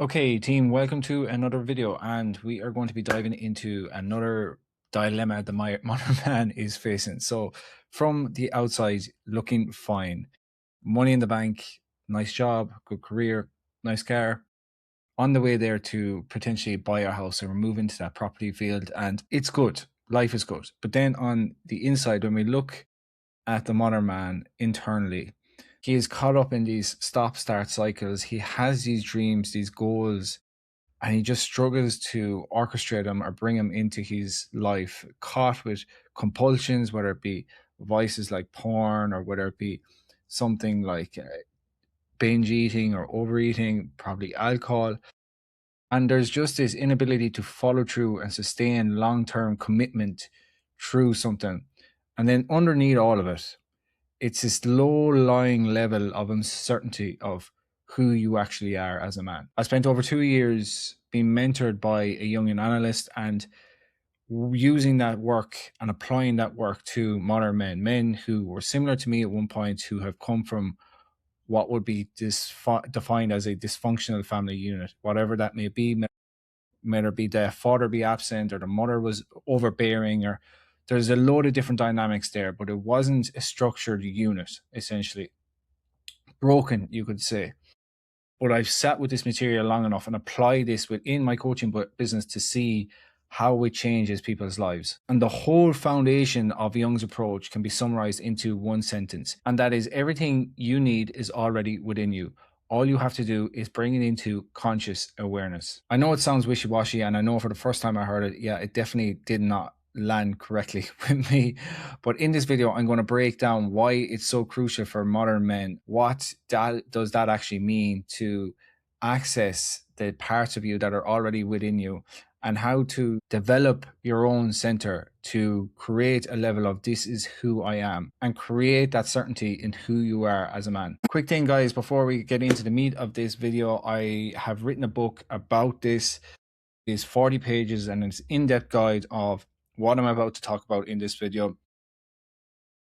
Okay, team, welcome to another video, and we are going to be diving into another dilemma that my modern man is facing. So, from the outside, looking fine, money in the bank, nice job, good career, nice car, on the way there to potentially buy a house or move into that property field, and it's good. Life is good. But then on the inside, when we look at the modern man internally, he is caught up in these stop start cycles. He has these dreams, these goals, and he just struggles to orchestrate them or bring them into his life, caught with compulsions, whether it be vices like porn or whether it be something like binge eating or overeating, probably alcohol. And there's just this inability to follow through and sustain long term commitment through something. And then underneath all of it, it's this low lying level of uncertainty of who you actually are as a man. I spent over 2 years being mentored by a young analyst and using that work and applying that work to modern men who were similar to me at one point, who have come from what would be defined as a dysfunctional family unit, whatever that may be, whether it be the father be absent or the mother was overbearing, or there's a load of different dynamics there, but it wasn't a structured unit, essentially broken, you could say. But I've sat with this material long enough and applied this within my coaching business to see how it changes people's lives. And the whole foundation of Jung's approach can be summarized into one sentence, and that is: everything you need is already within you. All you have to do is bring it into conscious awareness. I know it sounds wishy-washy, and I know for the first time I heard it, yeah, it definitely did not land correctly with me. But in this video, I'm going to break down why it's so crucial for modern men. What does that actually mean to access the parts of you that are already within you, and how to develop your own center to create a level of "this is who I am" and create that certainty in who you are as a man. Quick thing, guys, before we get into the meat of this video, I have written a book about this. It's 40 pages and it's in-depth guide of what I'm about to talk about in this video: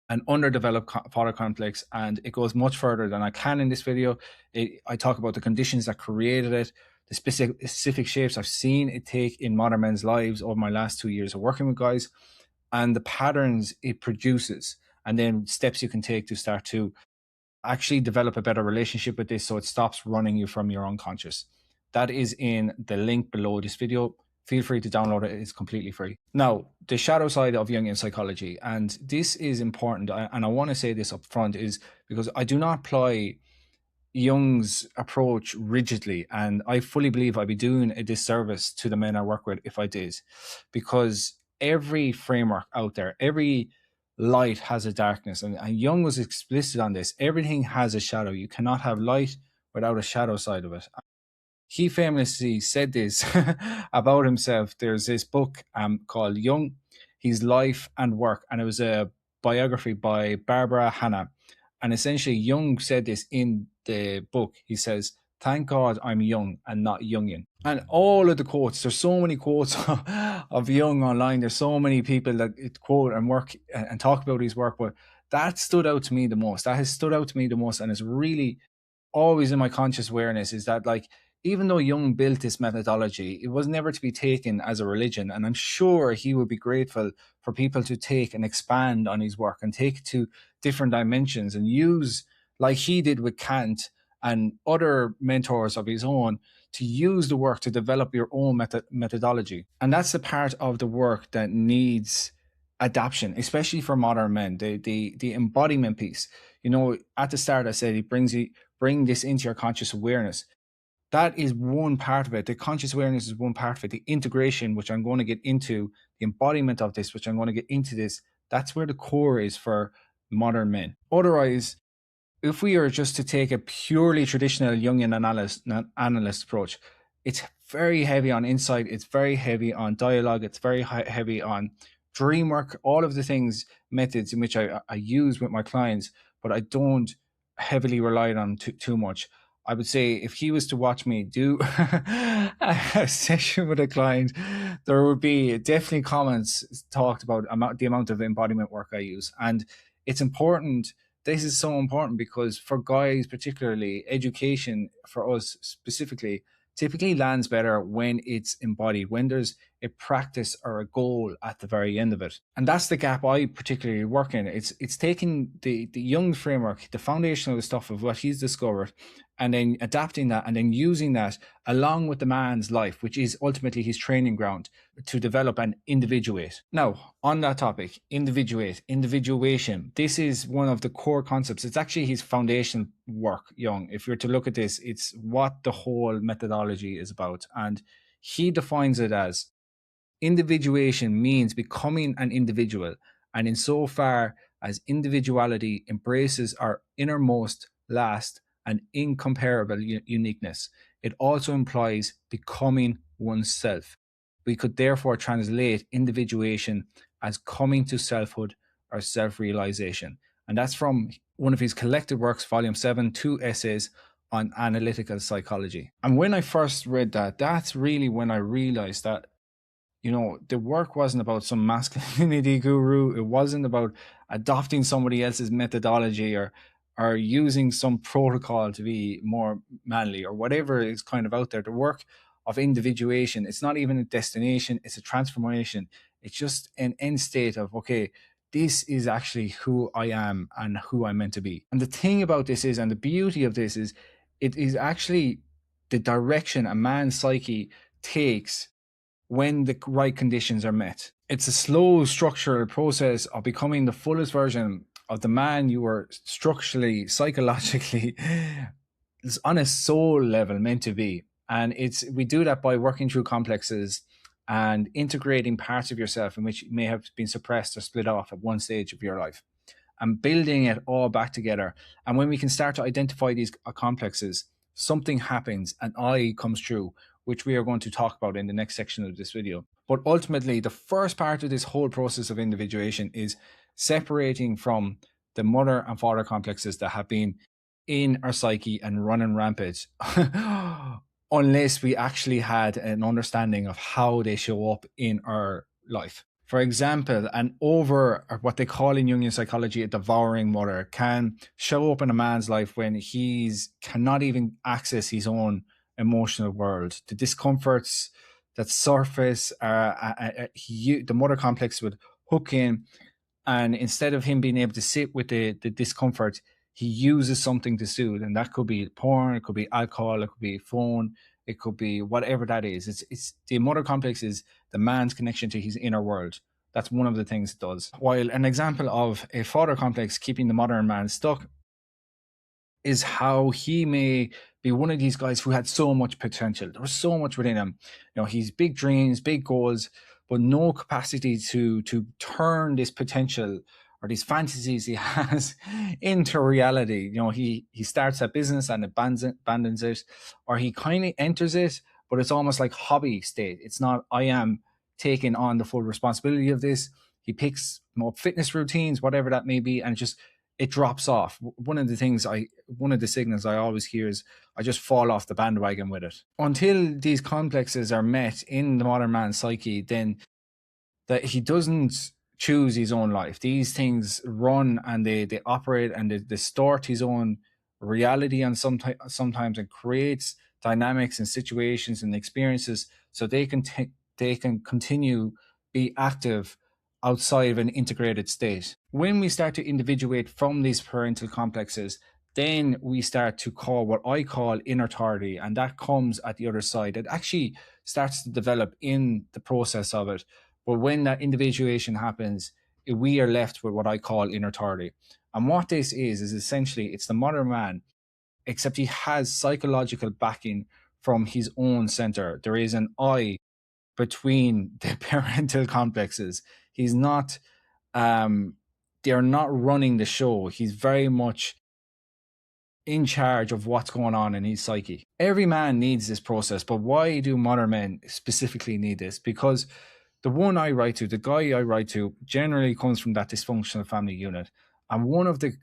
an underdeveloped father complex, and it goes much further than I can in this video. I talk about the conditions that created it, the specific shapes I've seen it take in modern men's lives over my last 2 years of working with guys, and the patterns it produces, and then steps you can take to start to actually develop a better relationship with this so it stops running you from your unconscious. That is in the link below this video. Feel free to download it. It's completely free. Now, the shadow side of Jungian psychology, and this is important, and I want to say this up front, is because I do not apply Jung's approach rigidly, and I fully believe I'd be doing a disservice to the men I work with if I did, because every framework out there, every light has a darkness, and Jung was explicit on this. Everything has a shadow. You cannot have light without a shadow side of it. He famously said this about himself. There's this book called Jung, His Life and Work, and it was a biography by Barbara Hanna. And essentially, Jung said this in the book. He says, "Thank God I'm young and not Jungian." And all of the quotes, there's so many quotes of Jung online. There's so many people that quote and work and talk about his work, but that stood out to me the most. That has stood out to me the most, and it's really always in my conscious awareness, is that, like, even though Jung built this methodology, it was never to be taken as a religion. And I'm sure he would be grateful for people to take and expand on his work and take it to different dimensions and use, like he did with Kant and other mentors of his own, to use the work to develop your own methodology. And that's the part of the work that needs adaptation, especially for modern men. The embodiment piece. You know, at the start I said he bring this into your conscious awareness. That is one part of it. The conscious awareness is one part of it. The integration, which I'm going to get into, the embodiment of this, which I'm going to get into this, that's where the core is for modern men. Otherwise, if we are just to take a purely traditional Jungian analyst approach, it's very heavy on insight, it's very heavy on dialogue, it's very heavy on dream work, all of the things, methods in which I use with my clients, but I don't heavily rely on too much. I would say if he was to watch me do a session with a client, there would be definitely comments talked about the amount of embodiment work I use. And it's important. This is so important because for guys, particularly, education for us specifically typically lands better when it's embodied, when there's a practice or a goal at the very end of it. And that's the gap I particularly work in. It's taking the Jung framework, the foundational stuff of what he's discovered, and then adapting that and then using that along with the man's life, which is ultimately his training ground, to develop and individuate. Now, on that topic, individuation, this is one of the core concepts. It's actually his foundational work, Jung. If you're to look at this, it's what the whole methodology is about. And he defines it as individuation means becoming an individual, and insofar as individuality embraces our innermost, last, and incomparable uniqueness, it also implies becoming oneself. We could therefore translate individuation as coming to selfhood or self-realization. And that's from one of his collected works, volume 7, 2 essays on analytical psychology. And when I first read that, that's really when I realized that, you know, the work wasn't about some masculinity guru. It wasn't about adopting somebody else's methodology or using some protocol to be more manly or whatever is kind of out there. The work of individuation, it's not even a destination, it's a transformation. It's just an end state of, okay, this is actually who I am and who I'm meant to be. And the thing about this is, and the beauty of this is, it is actually the direction a man's psyche takes when the right conditions are met. It's a slow, structural process of becoming the fullest version of the man you are structurally, psychologically, on a soul level meant to be. And we do that by working through complexes and integrating parts of yourself in which may have been suppressed or split off at one stage of your life, and building it all back together. And when we can start to identify these complexes, something happens and I comes true, which we are going to talk about in the next section of this video. But ultimately, the first part of this whole process of individuation is separating from the mother and father complexes that have been in our psyche and running rampant unless we actually had an understanding of how they show up in our life. For example, an what they call in Jungian psychology, a devouring mother, can show up in a man's life when he's cannot even access his own emotional world. The discomforts that surface, the mother complex would hook in, and instead of him being able to sit with the discomfort, he uses something to soothe, and that could be porn, it could be alcohol, it could be phone, it could be whatever that is. It's the mother complex is the man's connection to his inner world. That's one of the things it does. While an example of a father complex keeping the modern man stuck is how he may be one of these guys who had so much potential. There was so much within him. You know, he's big dreams, big goals, but no capacity to turn this potential or these fantasies he has into reality. You know, he starts a business and abandons it, or he kind of enters it, but it's almost like hobby state. It's not, I am taking on the full responsibility of this. He picks more fitness routines, whatever that may be, and it drops off. One of the signals I always hear is I just fall off the bandwagon with it. Until these complexes are met in the modern man's psyche, then that he doesn't choose his own life. These things run and they operate and they distort his own reality, and sometimes it creates dynamics and situations and experiences so they can continue be active outside of an integrated state. When we start to individuate from these parental complexes, then we start to call what I call inner authority, and that comes at the other side. It actually starts to develop in the process of it. But when that individuation happens, we are left with what I call inner authority. And what this is essentially, it's the modern man, except he has psychological backing from his own center. There is an I between the parental complexes. He's not, they're not running the show. He's very much in charge of what's going on in his psyche. Every man needs this process, but why do modern men specifically need this? Because the one I write to, the guy I write to, generally comes from that dysfunctional family unit. And one of the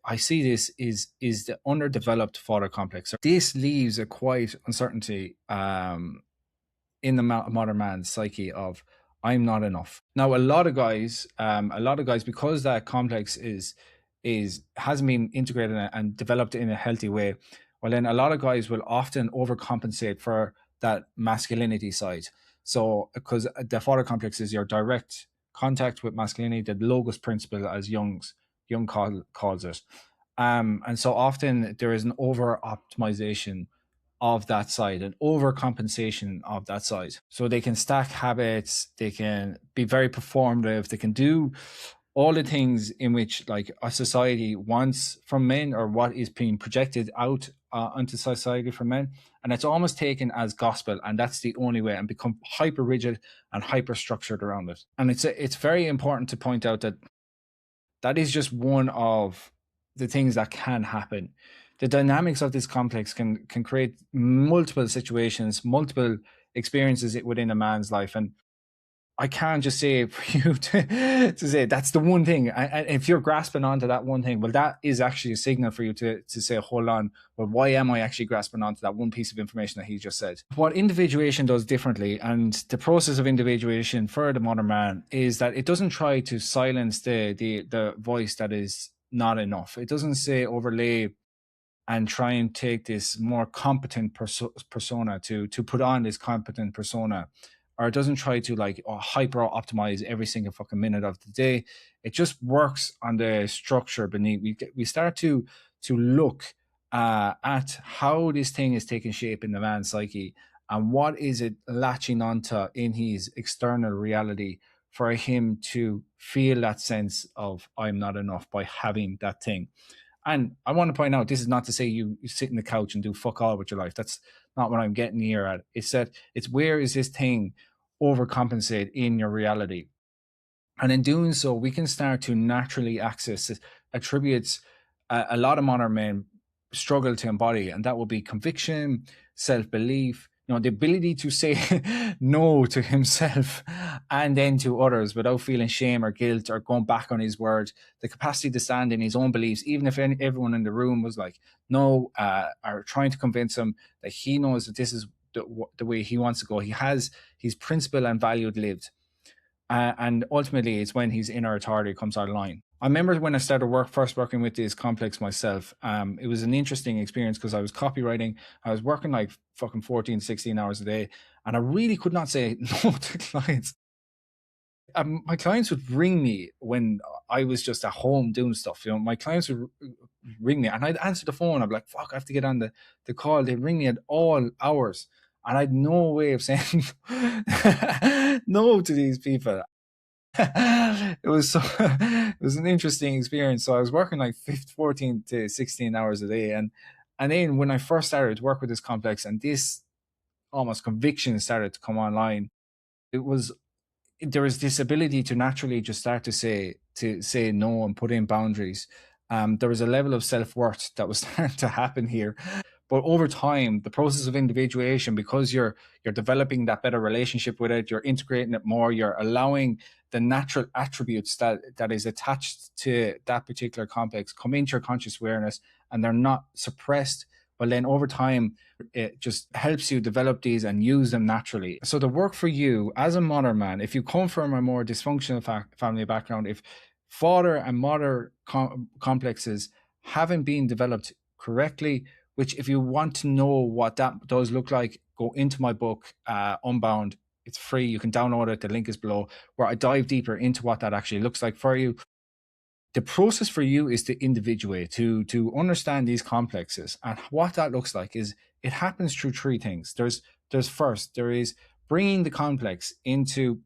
I see this is the underdeveloped father complex. This leaves a quiet uncertainty in the modern man's psyche of, I'm not enough. Now, a lot of guys, because that complex hasn't been integrated and developed in a healthy way, Well, then a lot of guys will often overcompensate for that masculinity side. So, because the father complex is your direct contact with masculinity, the logos principle, as Jung calls it. And so often there is an over optimization of that side, an overcompensation of that side. So they can stack habits, they can be very performative, they can do all the things in which like a society wants from men, or what is being projected out onto society from men, and it's almost taken as gospel, and that's the only way, and become hyper rigid and hyper structured around it. And it's very important to point out that that is just one of the things that can happen. The dynamics of this complex can create multiple situations, multiple experiences within a man's life. And I can't just say for you to say that's the one thing. And if you're grasping onto that one thing, well, that is actually a signal for you to say, hold on, well, why am I actually grasping onto that one piece of information that he just said? What individuation does differently, and the process of individuation for the modern man, is that it doesn't try to silence the voice that is not enough. It doesn't say overlay and try and take this more competent persona to put on this competent persona, or it doesn't try to like hyper optimize every single fucking minute of the day. It just works on the structure beneath. We start to look at how this thing is taking shape in the man's psyche, and what is it latching onto in his external reality for him to feel that sense of I'm not enough by having that thing. And I want to point out, this is not to say you sit in the couch and do fuck all with your life. That's not what I'm getting here at. It's that it's where is this thing overcompensate in your reality. And in doing so, we can start to naturally access attributes a lot of modern men struggle to embody, and that will be conviction, self-belief, the ability to say no to himself and then to others without feeling shame or guilt or going back on his word, the capacity to stand in his own beliefs, even if everyone in the room was like, no, or trying to convince him that he knows that this is the way he wants to go. He has his principle and value lived. And ultimately, it's when his inner authority comes online. I remember when I started first working with this complex myself, it was an interesting experience because I was copywriting. I was working like fucking 14, 16 hours a day, and I really could not say no to clients. My clients would ring me when I was just at home doing stuff. My clients would ring me, and I'd answer the phone. I'd be like, fuck, I have to get on the call. They'd ring me at all hours, and I'd no way of saying no to these people. It was an interesting experience. So I was working like 14 to 16 hours a day, and then when I first started to work with this complex, and this almost conviction started to come online, it was there was this ability to naturally just start to say no and put in boundaries. There was a level of self-worth that was starting to happen here. But over time, the process of individuation, because you're developing that better relationship with it, you're integrating it more, you're allowing the natural attributes that is attached to that particular complex come into your conscious awareness, and they're not suppressed. Well, then over time, it just helps you develop these and use them naturally. So the work for you as a modern man, if you come from a more dysfunctional family background, if father and mother complexes haven't been developed correctly, which if you want to know what that does look like, go into my book, Unbound. It's free. You can download it. The link is below, where I dive deeper into what that actually looks like for you. The process for you is to individuate, to understand these complexes. And what that looks like is it happens through three things. There is bringing the complex into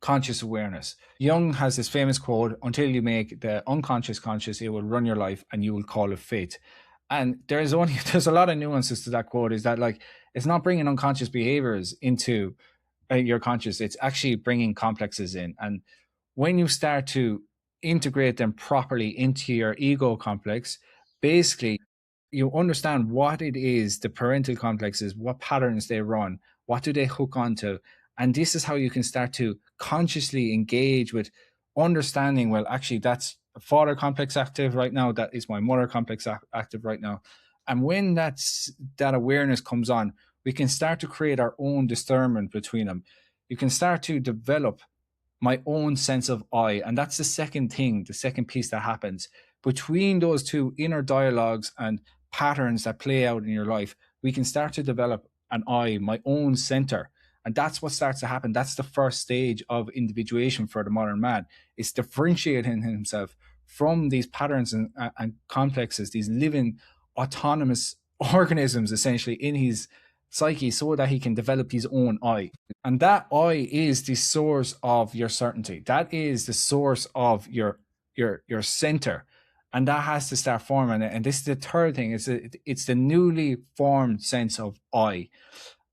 conscious awareness. Jung has this famous quote, until you make the unconscious conscious, it will run your life and you will call it fate. And there's a lot of nuances to that quote. Is that like, it's not bringing unconscious behaviors into your conscious, it's actually bringing complexes in. And when you start to integrate them properly into your ego complex, basically you understand what it is, the parental complexes, what patterns they run, what do they hook onto. And this is how you can start to consciously engage with understanding, well, actually, that's a father complex active right now. That is my mother complex active right now. And when that awareness comes on, we can start to create our own discernment between them. You can start to develop my own sense of I. And that's the second thing, the second piece that happens between those two inner dialogues and patterns that play out in your life, we can start to develop an I, my own center. And that's what starts to happen. That's the first stage of individuation for the modern man. It's differentiating himself from these patterns and complexes, these living autonomous organisms essentially in his psyche, so that he can develop his own I. And that I is the source of your certainty. That is the source of your center. And that has to start forming it. And this is the third thing, it's the newly formed sense of I.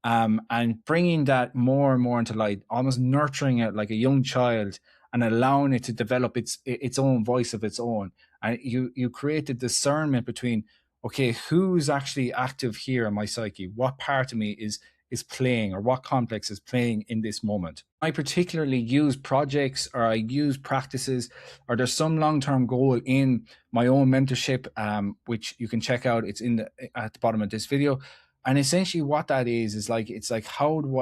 And bringing that more and more into light, almost nurturing it like a young child and allowing it to develop its own voice of its own. And you create the discernment between, okay, who's actually active here in my psyche? What part of me is playing, or what complex is playing in this moment? I particularly use projects, or I use practices, or there's some long-term goal in my own mentorship, which you can check out. It's at the bottom of this video. And essentially what that is like, it's like, how do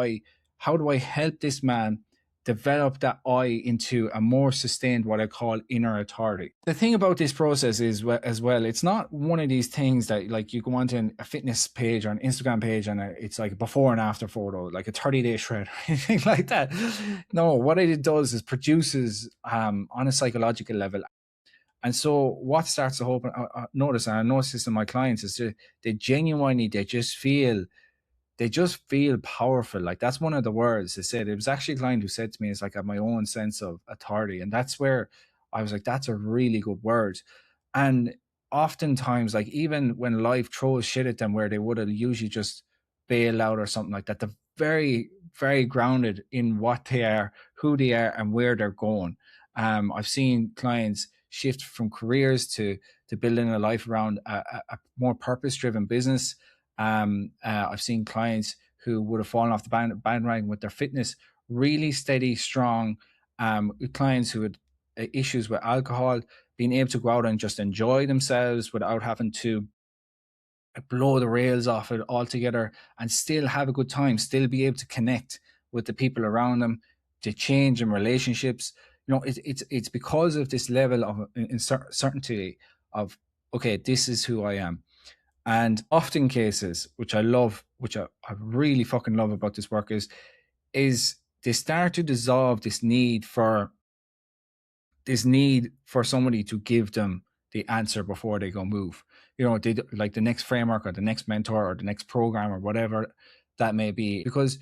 I help this man develop that I into a more sustained, what I call inner authority? The thing about this process is, as well, it's not one of these things that like you go onto a fitness page or an Instagram page and it's like a before and after photo, like a 30-day shred or anything like that. No, what it does is produces on a psychological level. And so what starts to happen, notice, and I notice this in my clients, is they genuinely, they just feel powerful. Like, that's one of the words they said. It was actually a client who said to me, it's like, I have my own sense of authority. And that's where I was like, that's a really good word. And oftentimes, like, even when life throws shit at them where they would have usually just bailed out or something like that, they're very, very grounded in what they are, who they are, and where they're going. I've seen clients shift from careers to building a life around a more purpose-driven business. I've seen clients who would have fallen off the bandwagon with their fitness, really steady, strong. Clients who had issues with alcohol, being able to go out and just enjoy themselves without having to blow the rails off it altogether, and still have a good time, still be able to connect with the people around them, to change in relationships. You know, it's because of this level of certainty of, okay, this is who I am. And often cases, which I love, which I really fucking love about this work, is they start to dissolve this need for somebody to give them the answer before they go move. You know, they like the next framework or the next mentor or the next program or whatever that may be, because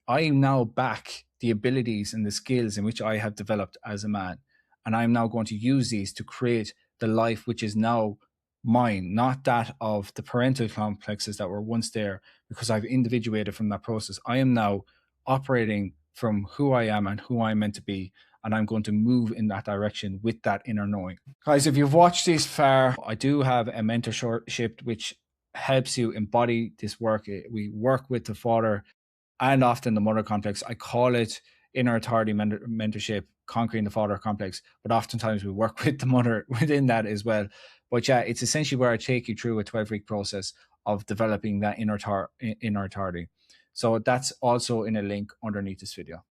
I now back the abilities and the skills in which I have developed as a man, and I'm now going to use these to create the life which is now mine, not that of the parental complexes that were once there, because I've individuated from that process. I am now operating from who I am and who I'm meant to be, and I'm going to move in that direction with that inner knowing. Guys, if you've watched this far, I do have a mentorship which helps you embody this work. We work with the father and often the mother complex. I call it inner authority mentorship, conquering the father complex, but oftentimes we work with the mother within that as well. But yeah, it's essentially where I take you through a 12-week process of developing that inner authority. So that's also in a link underneath this video.